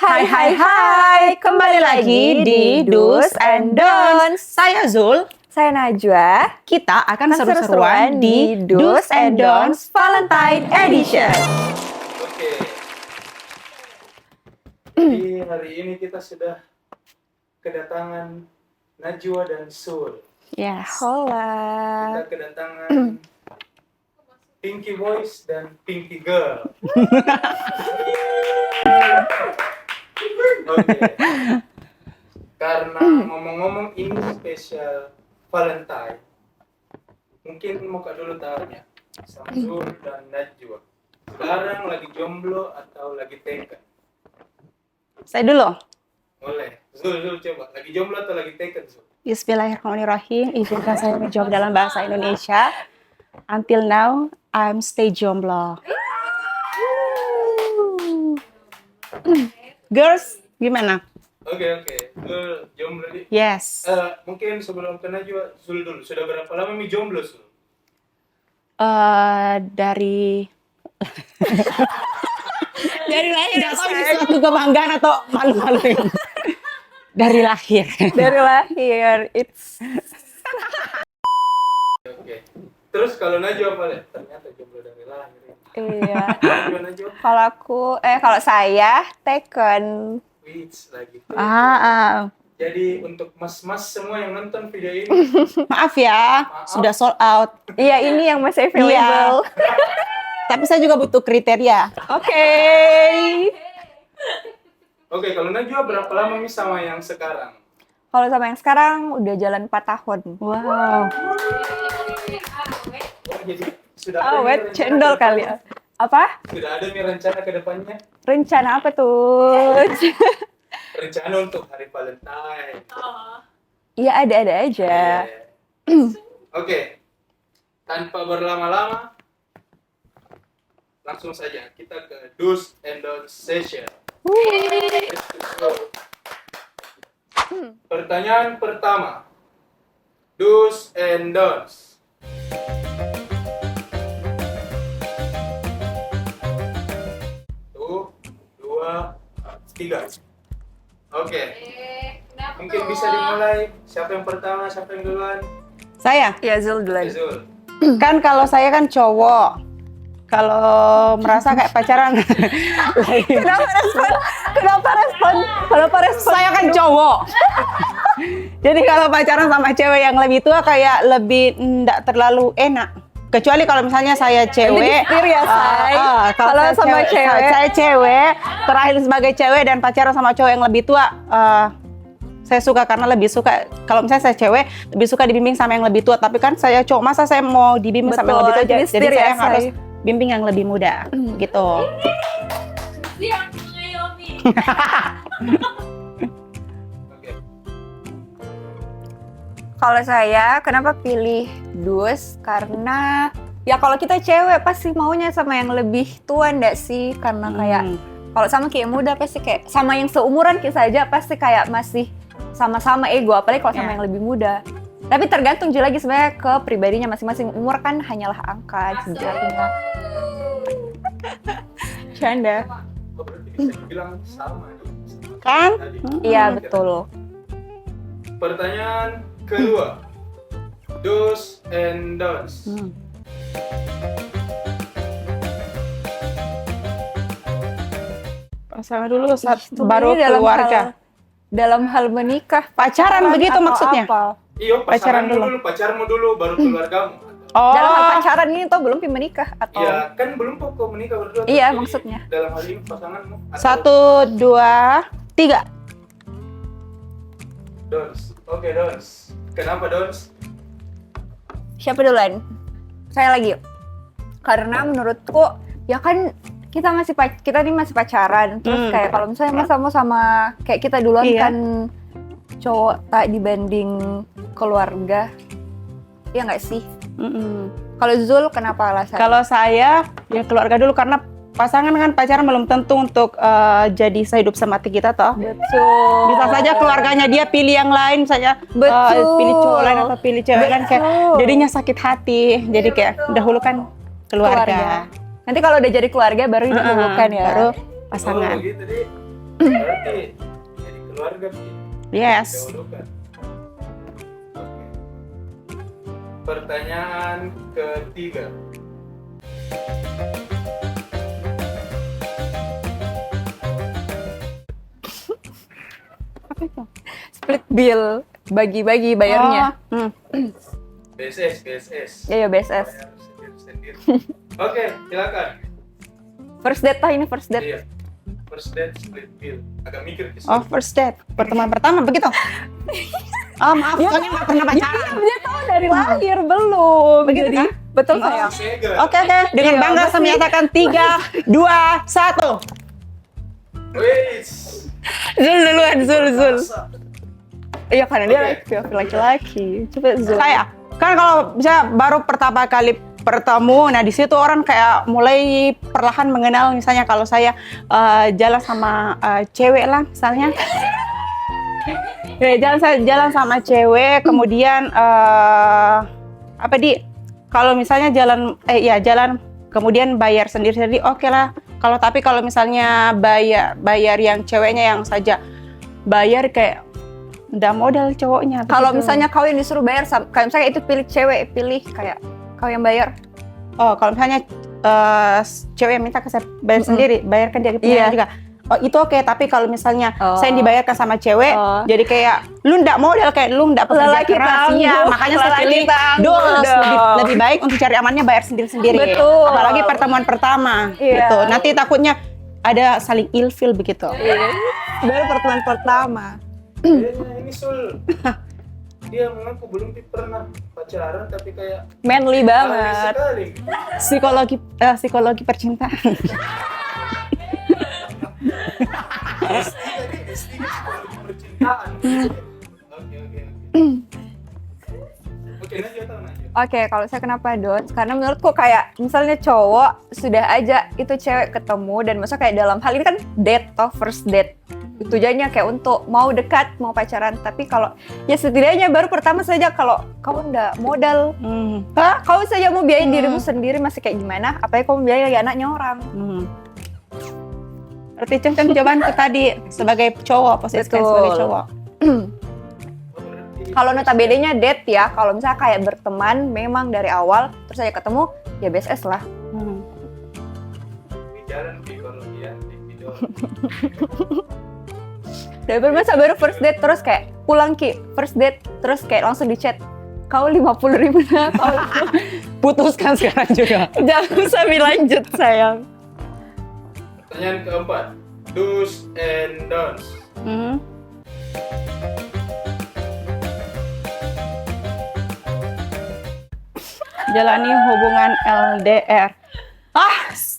Hai, kembali lagi di Do's and Don'ts. Saya Zul. Saya Najwa. Kita akan Seru-seruan di Do's and Don'ts Valentine Edition. Oke. Jadi hari ini kita sudah kedatangan Najwa dan Zul. Yes. Hola. Kita kedatangan Pinky Boys dan Pinky Girl. Oke. Karena ngomong-ngomong ini spesial Valentine, mungkin muka dulu tanya sama Zul dan Najwa. Sekarang lagi jomblo atau lagi taken? Saya dulu. Boleh. Zul coba. Lagi jomblo atau lagi taken, Zul? Bismillahirrahmanirrahim. Izinkan saya menjawab dalam bahasa Indonesia. Until now, I'm stay jomblo. Girls, gimana? Oke. Zul jomblo di. Yes. Mungkin sebelum ke Najwa, Zul dulu. Sudah berapa lama mi jomblo, Zul? Dari lahir. Nggak tahu ini suatu kebanggaan atau malu-maluin. Dari lahir. Dari lahir, Oke. Terus kalau Najwa apa, Le? Ternyata jomblo dari lahir. Iya. Najwa, Najwa. Kalau saya taken. Wits lagi. Jadi Jadi untuk mas-mas semua yang nonton video ini, maaf ya, sudah sold out. Iya, ini yang masih available. Tapi saya juga butuh kriteria. Oke. oke, kalau Najwa berapa lama mi sama yang sekarang? Kalau sama yang sekarang udah jalan 4 tahun. Wow. Oh, jadi sudah ada mi Awet, rencana cendol ke kali depannya? ya. Apa? Sudah ada mi rencana ke depannya? Rencana apa tuh? Rencana untuk hari Valentine. Iya, ada-ada aja. Oke. Tanpa berlama-lama, langsung saja kita ke Do's and Don'ts session. Let's go. Pertanyaan pertama. Do's and Don'ts. Tuh, 2, 3. Oke. Mungkin bisa dimulai. Siapa yang pertama, siapa yang duluan? Saya, Ya, Zul duluan. Zul. kan kalau saya kan cowok. Kalau merasa kayak pacaran, Kenapa respon? saya kan cowok. Jadi kalau pacaran sama cewek yang lebih tua kayak lebih nggak terlalu enak. Kecuali kalau misalnya saya cewek, Setir ya, Say. Kalau saya sama cewek. saya cewek, terakhir sebagai cewek dan pacaran sama cowok yang lebih tua, saya suka karena lebih suka. Kalau misalnya saya cewek, lebih suka dibimbing sama yang lebih tua. Tapi kan saya cowok, masa saya mau dibimbing sama yang lebih tua? Betul, jadi Jadi setir saya ya, harus Say. bimbing yang lebih muda, gitu. Oke. Kalau saya, kenapa pilih dus? Karena ya kalau kita cewek pasti maunya sama yang lebih tua ndak sih? Karena kayak kalau sama kayak muda pasti kayak sama yang seumuran kita aja pasti kayak masih sama-sama ego, apalagi kalau sama yang lebih muda. Tapi tergantung juga lagi sebenarnya ke pribadinya masing-masing. Umur kan hanyalah angka sejatinya. Canda. Oh, berarti bisa dibilang sama dong. Kan? Tadi. Iya, betul. Pertanyaan kedua. Do's and Don'ts. Pasangan dulu saat Itu baru ini keluarga. dalam hal menikah, Pacaran begitu atau maksudnya? apa? Iyo, Pacaran pacarmu dulu, baru keluargamu. Oh, Dalam hal pacaran ini tuh belum menikah atau? Ya, kan belum kok menikah berdua. Iya, Jadi, maksudnya. Dalam hal ini pasanganmu. 1, atau 2, 3. Don'ts. Oke, Don'ts. Kenapa Don'ts? Siapa duluan? Saya lagi. Karena menurutku ya kan kita ini masih pacaran. Terus kayak kalau misalnya masa mau sama kayak kita duluan Iya. kan cowok tak dibanding keluarga. Iya nggak sih? Kalau Zul kenapa alasan? Kalau saya ya keluarga dulu karena pasangan kan pacaran belum tentu untuk jadi sehidup semati kita toh. Betul. Bisa saja keluarganya dia pilih yang lain saja. Betul. Pilih cowok lain atau pilih cewek lain kayak Betul. jadinya sakit hati. Jadi kayak dahulu kan keluarga. Nanti kalau udah jadi keluarga baru didahulukan ya. Baru pasangan. Oh, gitu deh. Berarti jadi keluarga Pi. Yes. Dahulukan. Oke. Pertanyaan ketiga. Split bill, bagi-bagi bayarnya. Oh, BSS. Ya BSS. Bayar sendiri-sendiri. Oke, silakan. First date ini first date. Iya. First date split bill. Agak mikir ke Oh, first date. Pertemuan pertama begitu. Oh, maaf, soalnya nggak pernah pacaran. Dia tahu dari lahir belum. Begitu Jadi, kan? betul Oh. sayang. Oke, dengan Iya, bangga saya pasti. menyatakan 3, 2, 1. Wait. Zul duluan, Zul. Iya karena dia Oke. laki-laki. Coba Zul. Saya kan kalau misalnya baru pertama kali bertemu, nah di situ orang kayak mulai perlahan mengenal. Misalnya kalau saya jalan sama cewek lah misalnya, ya, jalan sama cewek, kemudian apa kalau misalnya jalan kemudian bayar sendiri-sendiri, oke lah. Kalau misalnya bayar yang ceweknya yang saja bayar, kayak udah modal cowoknya. Kalau begitu. misalnya kau yang disuruh bayar, kayak misalnya itu pilih cewek, pilih kayak kau yang bayar. Oh, kalau misalnya cewek yang minta ke saya bayar sendiri, bayarkan dia punya Iya. juga. Oh, itu oke, tapi kalau misalnya Oh. saya yang dibayarkan sama cewek, Oh. jadi kayak lu ndak modal, kayak lu ndak pekerja Lelaki keras. tangguh, Iya, makanya saya lelaki pilih tangguh dos, dong. lebih baik untuk cari amannya bayar sendiri-sendiri. Betul. Apalagi pertemuan pertama Iya. gitu. Nanti takutnya ada saling ilfil begitu. Baru pertemuan pertama. Kayaknya ini Sul. Dia mengaku belum pernah pacaran tapi kayak Manly ahli banget. sekali. Psikologi percintaan. S3 psikologi percintaan. Oke. Oke, Najwa tahu Najwa. Oke, kalau saya kenapa Dot? Karena menurutku kayak misalnya cowok sudah aja itu cewek ketemu dan masa kayak dalam hal ini kan date toh, first date. Tujuannya kayak untuk mau dekat, mau pacaran. Tapi kalau ya setidaknya baru pertama saja kalau kau ndak modal, kau saja mau biayain dirimu sendiri masih kayak gimana? Apalagi kau mau biayain anaknya orang. Berarti Cen jawabanku tadi sebagai cowok, posisikan Betul. sebagai cowok. Kalau notabene-nya date ya, kalau misalnya kayak berteman memang dari awal terus saya ketemu ya BSS lah. Di jalan Pi, kalau dia di video. Daripada masa baru first date terus kayak pulang Ki, first date terus kayak langsung di chat. Kau 50.000 nah, kau Putuskan sekarang juga. jangan sampai lanjut sayang. Pertanyaan keempat, do's and don'ts. Jalani hubungan LDR.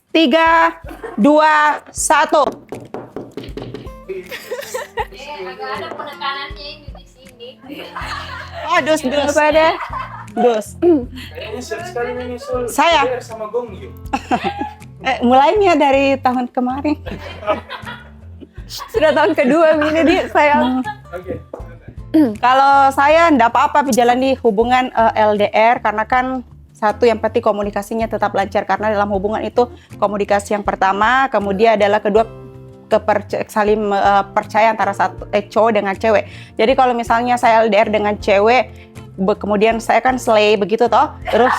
3, 2, 1. Agak ada penekanannya ini di sini. Oh, dus. Apa ada? Dus. Kayaknya sering sekali ini Sul. Saya. Biar sama Gongyu. Mulainya dari tahun kemarin. Sudah tahun kedua ini dia sayang. Oke. Kalau saya enggak apa-apa menjalani hubungan LDR karena kan satu yang penting komunikasinya tetap lancar, karena dalam hubungan itu komunikasi yang pertama, kemudian adalah kedua saling percaya antara cowok dengan cewek. Jadi kalau misalnya saya LDR dengan cewek, kemudian saya kan slay begitu toh, terus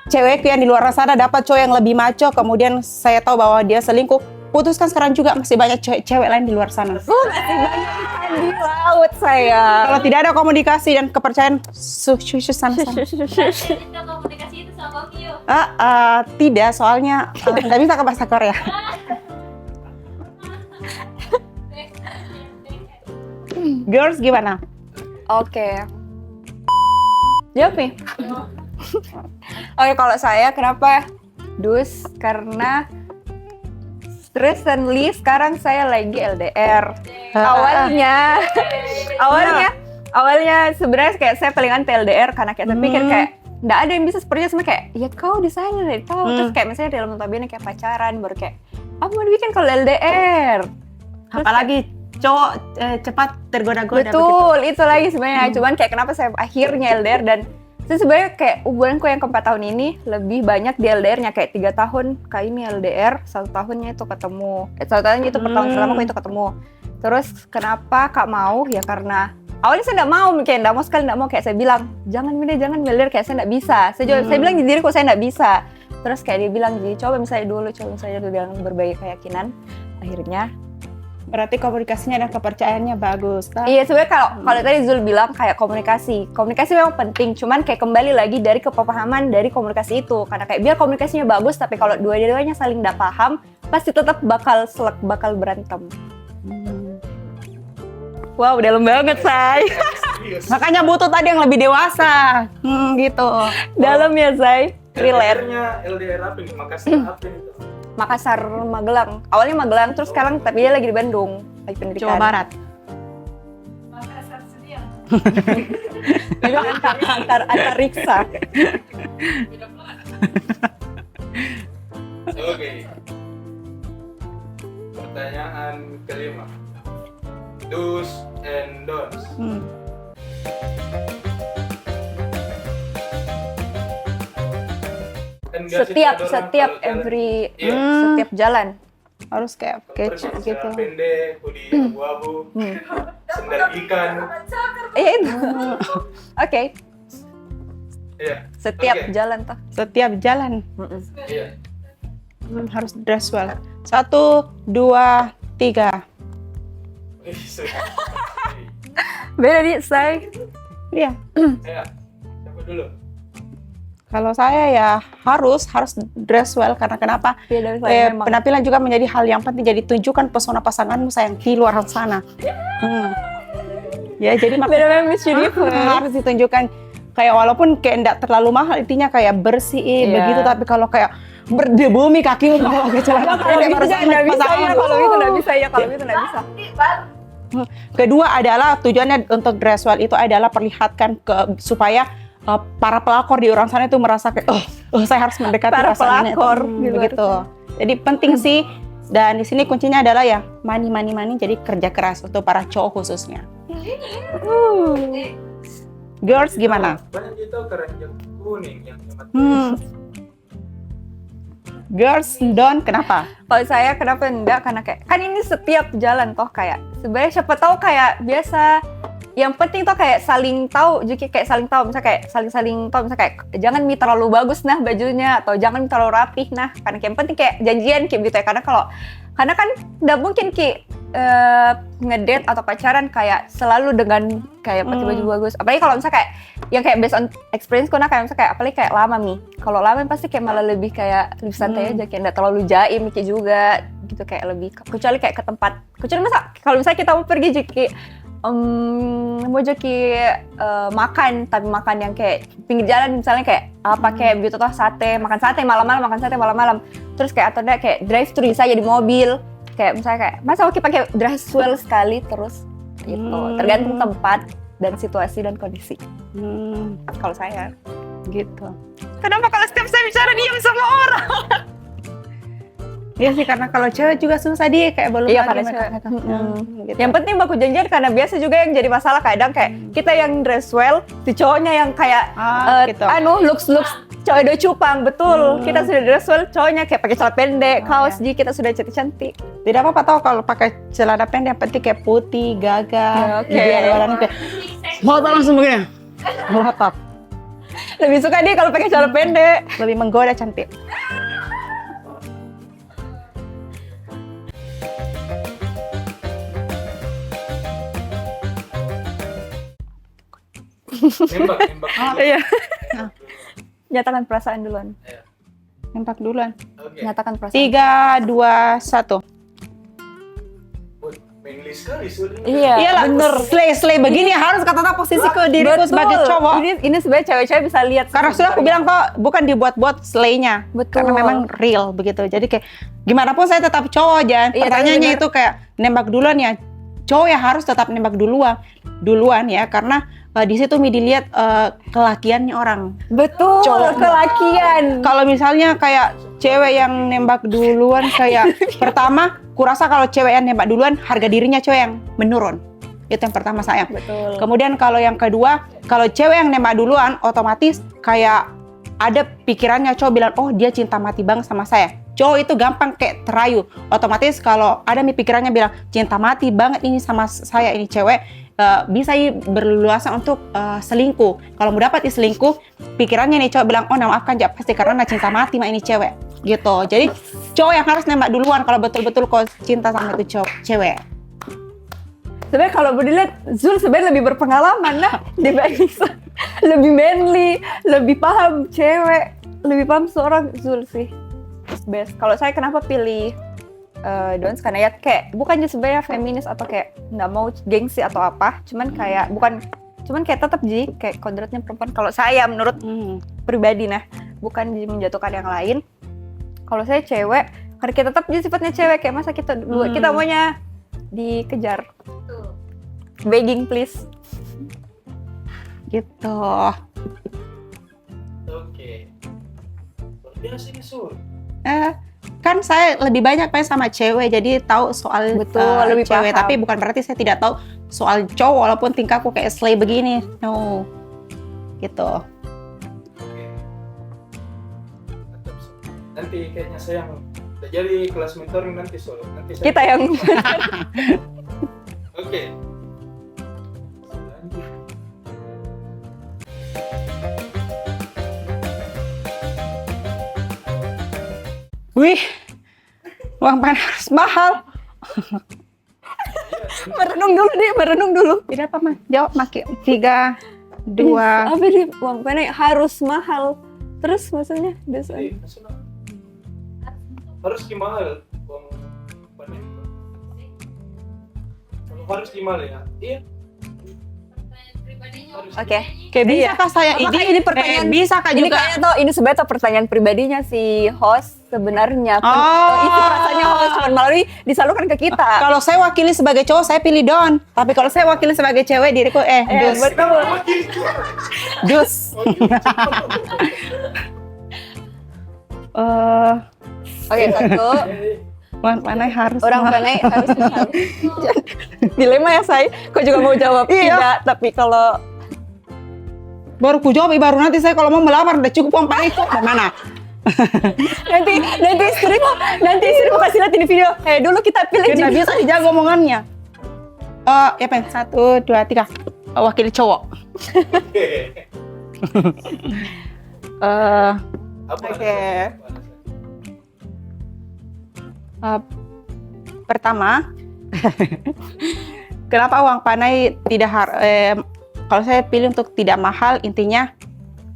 cewek yang di luar sana dapat cowok yang lebih maco, kemudian saya tahu bahwa dia selingkuh, putuskan sekarang juga, masih banyak cewek lain di luar sana. Masih banyak ikan di laut sayang. Kalau tidak ada komunikasi dan kepercayaan, sana-sana. Itu komunikasi itu sama Kyo. Tidak, soalnya nggak bisa ke bahasa Korea. Girls gimana? Oke. Jawab nih. Oke, kalau saya kenapa dus? Karena recently sekarang saya lagi LDR. Awalnya sebenarnya kayak saya paling anti LDR karena kayak saya pikir kayak nggak ada yang bisa sepertinya sama kayak ya kau di sana deh kau terus kayak misalnya dalam notabene kayak pacaran baru kayak apa mau dibikin kalau LDR. Terus Apalagi cowok cepat tergoda-goda begitu. betul, itu lagi sebenarnya. Cuman kayak kenapa saya akhirnya LDR dan Terus sebenarnya kayak hubunganku yang ke-4 tahun ini lebih banyak di LDR-nya, kayak 3 tahun Kak ini LDR, 1 tahunnya itu ketemu. 1 tahunnya itu pertemuan pertama aku itu ketemu. Terus kenapa Kak mau? Ya karena awalnya saya nggak mau, kayak nggak mau sekali, nggak mau, kayak saya bilang jangan LDR, kayak saya nggak bisa. Saya bilang di diriku saya nggak bisa. Terus kayak dia bilang jadi coba misalnya dulu dengan berbagai keyakinan. Akhirnya Berarti komunikasinya dan kepercayaannya bagus. Kan? iya, sebenarnya kalau tadi Zul bilang kayak komunikasi memang penting, cuman kayak kembali lagi dari kepahaman dari komunikasi itu. Karena kayak biar komunikasinya bagus, tapi kalau dua-duanya saling nggak paham, pasti tetap bakal berantem. Wow, dalam banget, Say. Serius. Makanya butuh tadi yang lebih dewasa, gitu. Dalam ya, Say. Relate. LDR-nya LDR apa nih? Makassar apa itu? Makassar, Magelang. Awalnya Magelang, terus sekarang tapi dia lagi di Bandung, lagi pendidikan. Jawa Barat. Makassar Sedia. Itu antar riksa. Beda banget. Oke. Pertanyaan kelima. Do's and don'ts. Kan nggak Setiap sih ada orang kalau jalan, every Iya. setiap jalan. Harus kayak pergi kece celana gitu. pendek, hoodie abu-abu, sendal ikan. Itu. Oke, Iya. setiap Oke. jalan toh. Setiap jalan Iya. harus dress well. 1, 2, 3. Ih, serius. Beda nih, Say. Iya. Iya. Siapa dulu? Kalau saya ya harus dress well karena kenapa? Beda saya memang. Penampilan juga menjadi hal yang penting. Jadi tunjukkan pesona pasanganmu sayang di luar sana. Ya jadi Beda memang Miss Universe. harus ditunjukkan kayak walaupun kayak enggak terlalu mahal intinya kayak bersih Iya. begitu, tapi kalau kayak berdebumi kakimu kalau pakai celana Kalau pendek itu baru nggak bisa ya, pasanganmu. kalau itu nggak bisa ya, kalau itu nggak bisa. Kedua adalah tujuannya untuk dress well itu adalah perlihatkan supaya para pelakor di orang sana itu merasa kayak saya harus mendekati Para pasangannya pelakor itu. di luar Begitu. Jadi penting sih, dan di sini kuncinya adalah ya money, jadi kerja keras untuk para cowok khususnya. Girls gimana? Banyak itu keranjang kuning yang hemat. Girls don't, kenapa? Kalau saya kenapa enggak? Karena kayak kan ini setiap jalan toh kayak sebenarnya siapa tahu kayak biasa. Yang penting tuh kayak saling tahu, jadi kayak saling tahu, misalnya kayak saling tahu, misalnya kayak jangan mi terlalu bagus nah bajunya atau jangan mi terlalu rapih nah, karena kayak yang penting kayak janjian kayak gitu ya, karena kan nggak mungkin ki ngedate atau pacaran kayak selalu dengan kayak pakai baju bagus, apalagi kalau misalnya kayak yang kayak based on experience ku nah kayak misalnya kayak apalagi kayak lama mi, kalau lama pasti kayak malah lebih santai aja, kayak nggak terlalu jaim kayak juga gitu, kayak lebih kecuali kayak ke tempat, kecuali masa kalau misalnya kita mau pergi jadi mau jadi makan, tapi makan yang kayak pinggir jalan misalnya kayak apa kayak gitu toh makan sate malam-malam terus kayak atau enggak kayak drive thru saja di mobil, kayak misalnya kayak masa oke pakai dress well sekali terus gitu, tergantung tempat dan situasi dan kondisi. Kalau saya Gitu. kenapa kalau setiap saya bicara diam sama orang? Iya sih, karena kalau cewek juga susah dia kayak belum Iya, lagi karena mereka cewek. kata. Gitu. Yang penting baku janjian, karena biasa juga yang jadi masalah kadang kayak kita yang dress well, si cowoknya yang kayak gitu. looks cowok do cupang, betul. Kita sudah dress well, cowoknya kayak pakai celana pendek, kaos jadi kita sudah cantik-cantik. Tidak apa-apa tau kalau pakai celana pendek, yang penting kayak putih, gagah, Oke. ideal orang kayak mau langsung begini, melotot, Lebih suka dia kalau pakai celana pendek. lebih menggoda, cantik. Nembak. Iya. Nyatakan perasaan duluan. Nembak duluan. Oke. Nyatakan perasaan. 3, 2, 1. Mainly sekali sudah. Iya, Iyalah, bener. slay begini harus kata posisi ke diriku Betul. sebagai cowok. Ini sebenarnya cewek-cewek bisa lihat. Karena sudah aku bilang kok bukan dibuat-buat slaynya, Betul. karena memang real begitu. Jadi kayak gimana pun saya tetap cowok, Jan. Iya, Pertanyaannya tapi itu kayak nembak duluan ya. Cowok ya harus tetap nembak duluan ya, karena di situ dilihat kelakiannya orang. Betul, Cowok. kelakian. Kalau misalnya kayak cewek yang nembak duluan kayak pertama, kurasa kalau cewek yang nembak duluan harga dirinya cewek yang menurun. Itu yang pertama sayang. Betul. Kemudian kalau yang kedua, kalau cewek yang nembak duluan, otomatis kayak ada pikirannya cowok bilang, oh dia cinta mati banget sama saya. Cowok itu gampang kayak terayu. Otomatis kalau ada pikirannya bilang, cinta mati banget ini sama saya, ini cewek, bisa berleluasa untuk selingkuh. Kalau mau dapat selingkuh, pikirannya nih cowok bilang, oh nah maafkan ya pasti karena cinta mati mah ini cewek. Gitu. Jadi cowok yang harus nembak duluan kalau betul-betul kau cinta sama itu cewek. Sebenarnya kalau dilihat Zul sebenarnya lebih berpengalaman nah dibanding lebih manly, lebih paham cewek, lebih paham seorang Zul sih. Best. Kalau saya kenapa pilih Dons karena ya kayak bukannya sebenarnya feminis atau kayak nggak mau gengsi atau apa, cuman kayak kayak tetap kayak kodratnya perempuan. Kalau saya menurut pribadi nah, bukan menjatuhkan yang lain. Kalau saya cewek, karena kita tetap sifatnya cewek kayak masa kita kita maunya dikejar. Begging please. Gitu. Oke. Biasa nih Sur. Kan saya lebih banyak main sama cewek, jadi tahu soal lebih cewek. paham. Tapi bukan berarti saya tidak tahu soal cowok, walaupun tingkahku kayak slay begini. No. Gitu. Oke. Nanti kayaknya saya yang jadi kelas mentoring nanti Sur. Nanti saya Kita yang Oke. Wih, uang panas harus mahal. merenung dulu. Tidak apa mah? Jawab maki 3, 2. Apa nih uang panen harus mahal. Terus maksudnya Jadi, maksudnya, harus gimana uang panen? Kalau harus gimana ya? Iya. Oke. Kayak bisa kah saya Makanya ini pertanyaan bisa kah Ini juga? kayaknya tuh ini sebenarnya tuh pertanyaan pribadinya si host sebenarnya. Oh. Itu rasanya host cuman melalui disalurkan ke kita. Kalau saya wakili sebagai cowok, saya pilih Don. Tapi kalau saya wakili sebagai cewek, diriku Dus. Betul. Dus. Oke, satu. Uang panai harus Orang mahal. panai harus mahal. Dilema ya saya. Kok juga mau jawab Iya. tidak, tapi kalau Baru ku jawab, baru nanti saya kalau mau melamar udah cukup uang panai kok. Mana? nanti istrimu kasih lihat ini video. Dulu kita pilih Kita jenis. bisa dijaga omongannya. Ya pen 1, 2, 3. Wakil cowok. Oke. Pertama, kenapa uang panai tidak kalau saya pilih untuk tidak mahal, intinya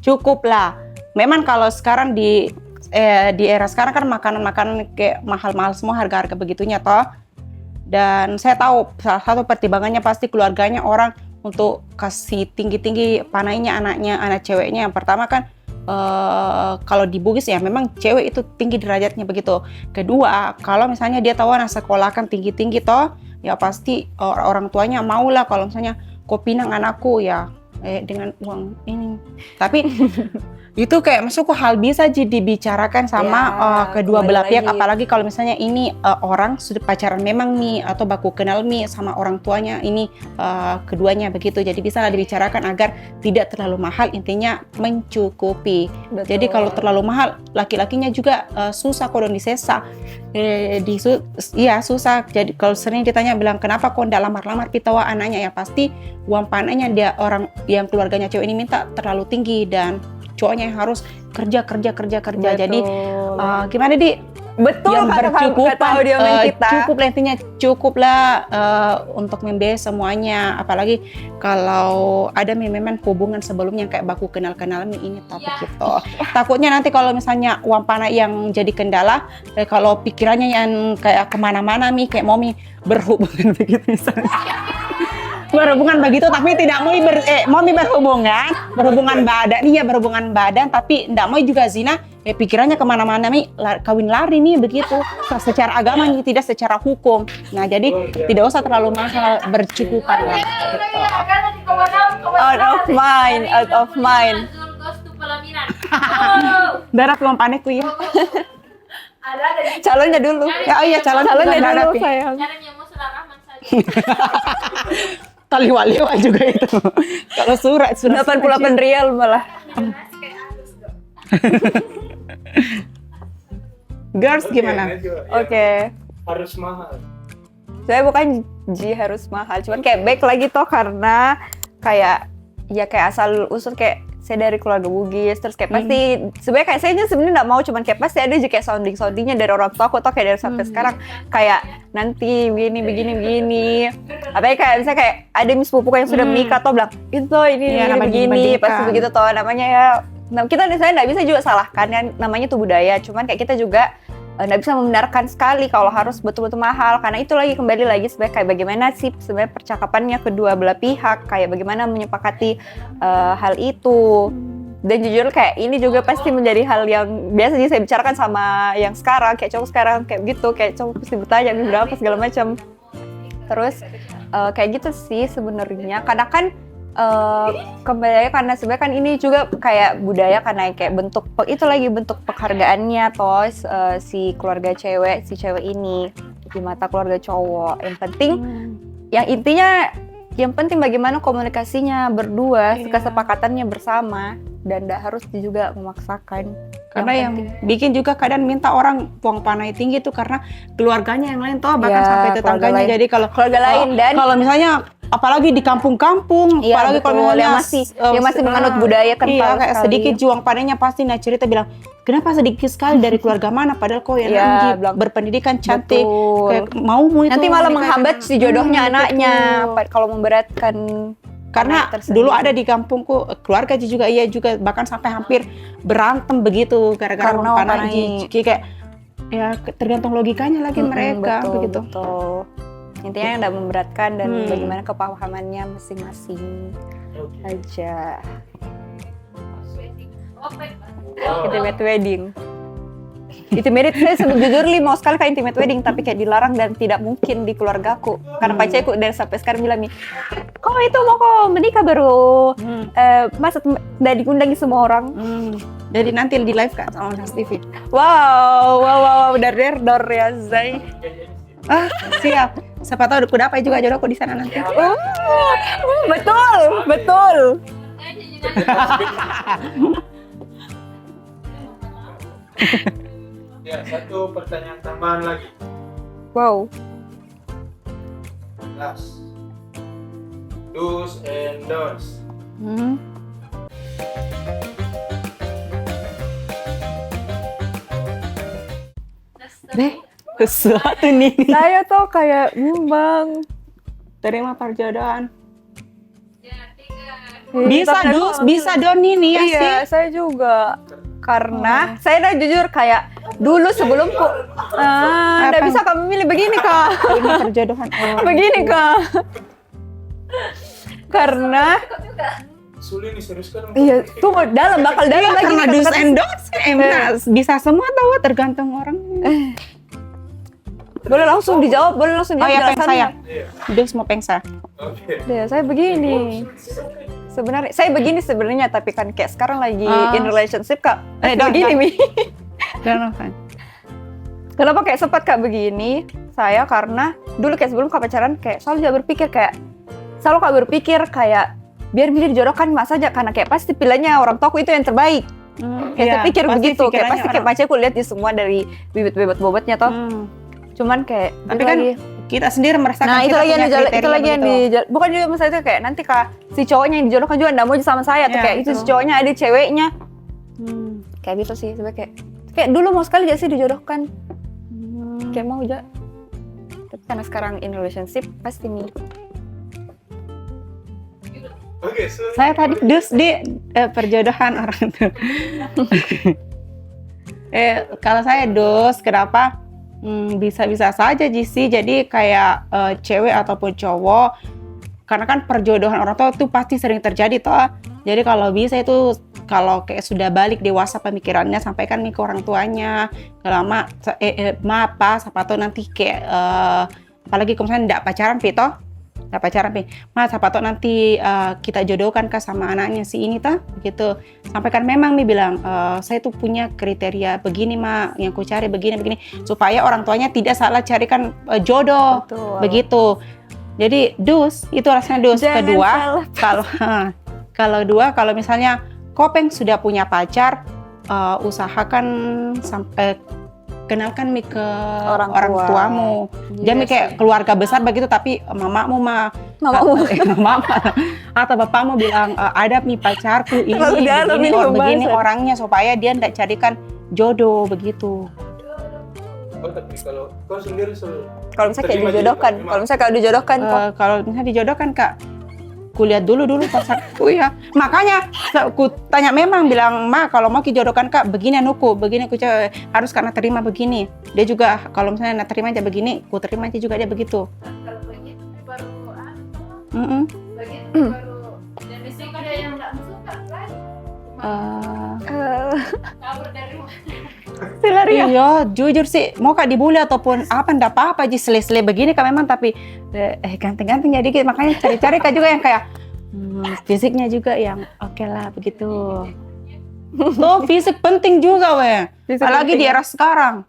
cukup lah. Memang kalau sekarang di era sekarang kan makanan-makanan kayak mahal-mahal semua, harga-harga begitunya toh. Dan saya tahu salah satu pertimbangannya pasti keluarganya orang untuk kasih tinggi-tinggi panainya anak ceweknya. Yang pertama kan kalau di Bugis ya memang cewek itu tinggi derajatnya begitu. Kedua, kalau misalnya dia tahu anak sekolah kan tinggi-tinggi toh, ya pasti orang tuanya maulah kalau misalnya kau pinang anakku ya dengan uang ini. Tapi itu kayak maksudku hal bisa dibicarakan sama kedua belah pihak, apalagi kalau misalnya ini orang sudah pacaran memang nih atau baku kenal nih sama orang tuanya ini keduanya begitu. Jadi bisa lah dibicarakan agar tidak terlalu mahal, intinya mencukupi. Betul. Jadi kalau terlalu mahal laki-lakinya juga susah kok di sesa. Iya susah. Jadi kalau sering ditanya bilang kenapa kok ndak lamar-lamar pitawa anaknya, ya pasti uang panennya dia orang yang keluarganya cewek ini minta terlalu tinggi dan cowoknya yang harus kerja. Betul. Jadi gimana di Betul yang bercukupan, cukup lah intinya cukup lah untuk membiayai semuanya. Apalagi kalau ada memang hubungan sebelumnya kayak baku kenal-kenal ini topik gitu. Takutnya nanti kalau misalnya uang panai yang jadi kendala, kalau pikirannya yang kayak kemana-mana kayak mau berhubungan begitu misalnya. Berhubungan begitu tapi tidak mau berhubungan badan tapi tidak mau juga zina, pikirannya kemana-mana kawin lari begitu secara agama tidak secara hukum. Nah jadi tidak usah terlalu mahal, bercukupan lah gitu. Out of mind. Darat uang paneku ya. Calonnya dulu. Calonnya Calonnya dulu darat. sayang. Caranya mau Rahman saja. Taliwa-liwa juga itu. Kalau surat sudah 88 rial malah. Girls Oke, gimana? Najwa, ya, Oke. harus mahal. Saya bukan harus mahal, cuman kayak baik lagi toh karena kayak ya kayak asal usul kayak saya dari keluarga Bugis, terus kayak pasti sebenarnya kayak saya sebenarnya nggak mau, cuman kayak pasti ada aja kayak soundingnya dari orang tua aku toh kayak dari sampai sekarang kayak nanti begini. Apalagi kayak misalnya kayak ada sepupu yang sudah menikah toh bilang itu ini Iya, namanya begini, membandingkan. pasti begitu toh namanya ya. Nah, saya nggak bisa juga salahkan kan namanya itu budaya, cuman kayak kita juga nggak bisa membenarkan sekali kalau harus betul-betul mahal karena itu lagi kembali lagi sebenarnya kayak bagaimana sih sebenarnya percakapannya kedua belah pihak kayak bagaimana menyepakati hal itu. Dan jujur kayak ini juga pasti menjadi hal yang biasa saya bicarakan sama yang sekarang kayak cowok sekarang kayak gitu, kayak cowok pasti bertanya berapa segala macam. Terus kayak gitu sih sebenarnya karena kan kembali lagi karena sebenarnya kan ini juga kayak budaya karena kayak bentuk itu lagi bentuk penghargaannya toh si keluarga cewek si cewek ini di mata keluarga cowok. Yang penting yang penting bagaimana komunikasinya berdua, kesepakatannya bersama dan tidak harus juga memaksakan. Karena yang bikin juga kadang minta orang buang panai tinggi tuh karena keluarganya yang lain toh bahkan Ya, sampai tetangganya. keluarga Jadi kalau keluarga lain dan kalau misalnya apalagi di kampung-kampung, iya, apalagi kalau betul, misalnya yang masih menganut budaya kental iya, kayak sekali. sedikit juang panennya pasti cerita bilang kenapa sedikit sekali dari keluarga mana padahal kau yang Iya, bilang, berpendidikan cantik betul. kayak maumu itu Nanti malah menikah menghambat dengan- si jodohnya anaknya betul. kalau memberatkan Karena anak tersendiri. dulu ada di kampungku keluarga juga iya juga bahkan sampai hampir berantem begitu gara-gara Karena uang panai. panai. Kayak ya tergantung logikanya lagi mereka betul, begitu. betul. Intinya yang tidak memberatkan dan Hmm. bagaimana kepahamannya masing-masing Oke. aja. Wow. Intimate wedding. Intimate saya jujur mau sekali ke intimate wedding tapi kayak dilarang dan tidak mungkin di keluargaku karena pacarku dari sampai sekarang bilang nih, kok itu mau kok menikah baru masa udah diundangi semua orang. Jadi nanti di live kan sama Nas TV. Wow, dar ya Zai. Ah, siap. Siapa tahu aku dapat juga jodohku di sana nanti. Betul. Ya, satu pertanyaan tambahan lagi. Wow. Last. Do's and don'ts. Sesuatu nih. Saya tuh kayak Bang. Terima perjodohan. Iya, Bisa tapi dus, aku- bisa don ini ya Iya, sih. saya juga. Karena saya udah jujur kayak dulu sebelumku Apa? nggak bisa kamu milih begini kak, Terima perjodohan. Oh. begini kak. Karena Sulit nih serius kan? iya tunggu bakal dalam lagi Karena nih dus kata-kata. and don'ts bisa semua tahu tergantung orang. Boleh langsung dijawab, boleh langsung Oh dijawab ya pengsa ya. Iya. Dus mau pengsa. Oke. Ya, saya begini. Sebenarnya saya begini sebenarnya tapi kan kayak sekarang lagi in relationship kak. Don't, Begini don't. Mi. Dan apa? Kenapa kayak sempat kak begini? Saya karena dulu kayak sebelum kak pacaran kayak selalu juga berpikir kayak biar bisa dijodohkan mas aja karena kayak pasti pilihannya orang tuaku itu yang terbaik. Kayak saya pikir begitu kayak pasti kayak pacarku lihat di semua dari bibit-bibit bobotnya toh. Cuman kayak Tapi itu kan lagi. kita sendiri merasakan Nah itu kita lagi yang punya kriteria itu lagi yang begitu. bukan juga masalah itu kayak nanti kak si cowoknya yang dijodohkan juga nggak mau sama saya tuh Ya, kayak itu si betul. cowoknya ada ceweknya kayak gitu sih sebenarnya kayak dulu mau sekali aja sih dijodohkan kayak mau aja tapi karena sekarang in relationship pasti nih Oke, so Saya tadi dus di perjodohan orang tuh. Kalau saya dus, kenapa? Bisa-bisa saja sih. Jadi kayak cewek ataupun cowok, karena kan perjodohan orang tua itu pasti sering terjadi toh. Jadi kalau bisa itu kalau kayak sudah balik dewasa pemikirannya sampaikan nih ke orang tuanya. Kalau maaf pak, siapa tahu nanti kayak apalagi kalau misalnya enggak pacaran Pito. Nggak pacaran, mas apa tuh nanti kita jodohkan kah sama anaknya si ini tah gitu. Sampaikan memang Mi bilang saya tuh punya kriteria begini mak yang ku cari begini supaya orang tuanya tidak salah carikan jodoh. Betul. Begitu. Jadi dus itu rasanya dus. Jangan Kedua, salah. kalau misalnya Kopeng sudah punya pacar, usahakan kenalkan Mi ke Orang orang tua. tuamu. Jangan Mi Iya kayak keluarga besar begitu, tapi mamamu atau bapakmu bilang ada Mi pacarku ini Terlalu dalam begini, ini begini pembahasan. orangnya supaya dia tidak carikan jodoh begitu. Oh, tapi kalau kau sendiri Kalau misalnya kayak terima dijodohkan, juga, kalau misalnya kalau dijodohkan kok Kalau misalnya dijodohkan Kak, kulihat dulu pacarku ya. Makanya aku tanya memang bilang, "Ma, kalau mau dijodohkan Kak, begini anuku, begini aku cewek, harus karena terima begini." Dia juga kalau misalnya nak terima aja begini, ku terima aja juga dia begitu. Kalau begitu baru Mm-mm. begitu baru dan biasanya ada yang nggak suka kan? Kabur dari rumah. Silaria. Iya, jujur sih, mau Kak dibully ataupun apa, ndak apa-apa aja sele-sele begini Kak memang, tapi ganteng-ganteng jadi dikit, makanya cari-cari Kak juga yang kayak fisiknya juga yang oke lah begitu. Loh, fisik penting juga weh. Fisik Apalagi penting. di era sekarang.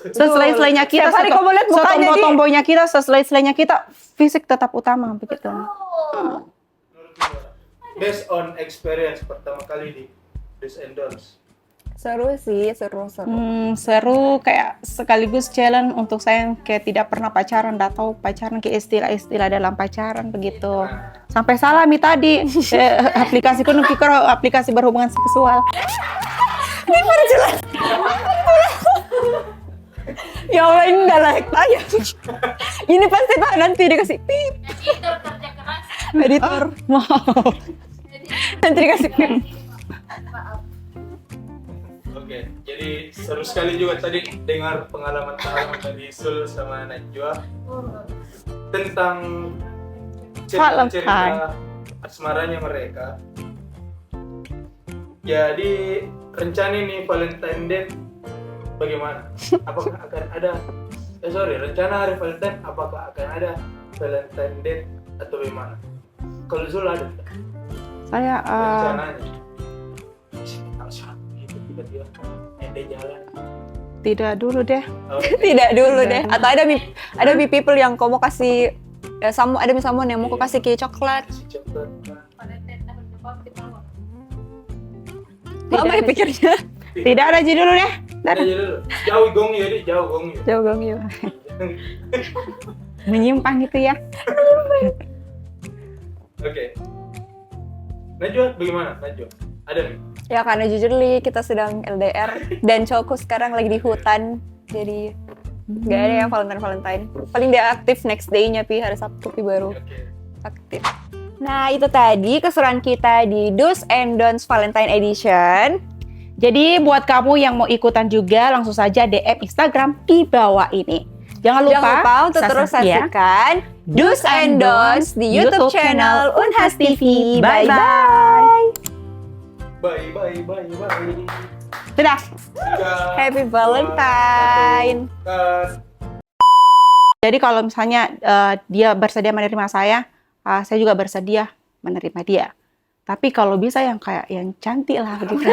Seselai-selainya kita, Setiap hari kau mau lihat mukanya, Ji. setomboy-tomboynya kita, seselai-selainya kita, fisik tetap utama begitu. menurut gimana? Based on experience pertama kali di Do's and Don'ts. Seru sih, seru. Seru kayak sekaligus challenge untuk saya yang kayak tidak pernah pacaran, nggak tahu pacaran kayak istilah-istilah dalam pacaran begitu. Sampai salah Mi tadi aplikasi kuno pikir aplikasi berhubungan seksual. Ini baru jelas. Ya Allah, ini nggak layak tayang. Ini pasti Pak nanti dikasih pip. Editor kerja keras. Editor. Mau. Nanti dikasih pip. Oke, jadi seru sekali juga tadi dengar pengalaman-pengalaman dari Sul sama Najwa tentang cerita-cerita asmaranya mereka. Jadi rencana nih Valentine Day bagaimana? Apakah akan ada? Rencana hari Valentine apakah akan ada Valentine Day atau bagaimana? Kalau Zul ada nggak Saya rencananya? Tiba-tiba ente jalan. tidak dulu deh. Tidak dulu deh. Atau ada mi people yang kau mau kasih ada misalnya yang mau kau kasih kayak coklat. Kasih coklat. Pada tahun depan kita mau. Lama ya pikirnya. Tidak ada Ji dulu deh. Aja dulu. Jauh gong ya, jauh gong ya. Jauh gong yuk. Menyimpang gitu ya. Oke. Najwa bagaimana? Najwa ada nih? Ya karena jujur Li, kita sedang LDR dan cowokku sekarang lagi di hutan. Jadi nggak ada yang Valentine. Paling dia aktif next day-nya Pi, hari Sabtu Pi baru Oke. aktif. Nah itu tadi keseruan kita di Do's and Don'ts Valentine Edition. Jadi buat kamu yang mau ikutan juga langsung saja DM Instagram di bawah ini. Jangan lupa untuk terus ya. saksikan Do's and Don'ts di YouTube channel Unhas TV. Bye-bye. Bye. Sudah. 3, Happy Valentine. Jadi kalau misalnya dia bersedia menerima saya juga bersedia menerima dia. Tapi kalau bisa yang kayak yang cantik lah begitu.